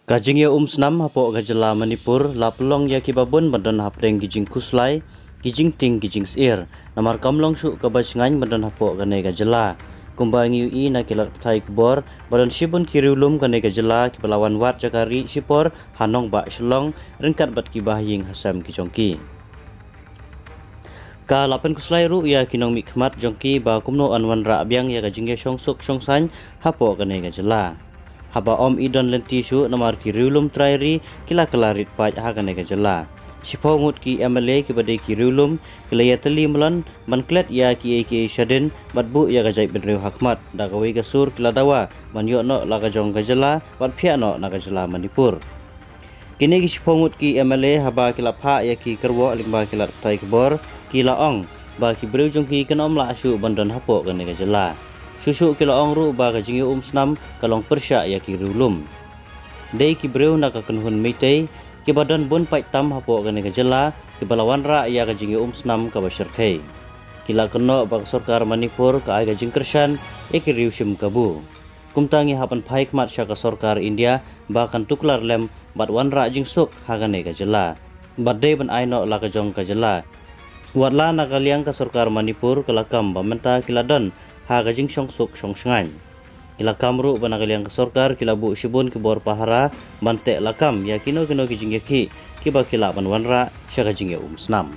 Kajing ya snam hapo gajala Manipur lapelong ya kibabun badan hapdeng gijing kuslai gijing ting gijing sir namar kamlong su kabacngan badan hapo gane gajala kumbangi ui na kilat thai kubor badan shibun kiriulum gane gajala kibalawan wat jakari sipor hanong ba shlong rengkat bat kibahing hasam kijongki ka lapen kuslai ru ya kinong mikmat jongki ba kumno anwan ra biang ya gajing ya songsuk songsan hapo gane gajala haba om idon lenti su namar kiriulum trairi kila kelarit paj hagane gajala sipongut ki MLA ki badai kiriulum kilaya teli melan manklet ya ki shaden badbu ya gajai benriu hakmat dagawi gasur kila dawa manyo no laga jong gajala wat phia no na gajala Manipur kini ki sipongut ki MLA haba kila pha ya ki kerwo lingba kila tai kebor kila ong ba ki breu jong ki kenom la asu bandan hapo gane gajala susu kilo ongru ba gajing snam kalong persya ya kirulum dei ki breu na kakenhun meitei ki badan bun pai tam hapo gane gajala ki balawan ra ya gajing snam ka basharkai kila keno ba sarkar Manipur ka ai gajing kersan e ki riusim kabu kumtangi hapan phaik mat sya ka sarkar India ba kan tuklar lem bat wan ra jing suk hagane gajala bat dei ban ai no la ka jong gajala watla na kaliang ka sarkar Manipur kelakam ba menta kiladon ha gajing songsuk songsngan kila kamru banagaliang kesorkar kila bu shibun kibor pahara bante lakam ya kino kino kijing yaki kiba kila banwanra sya gajing snam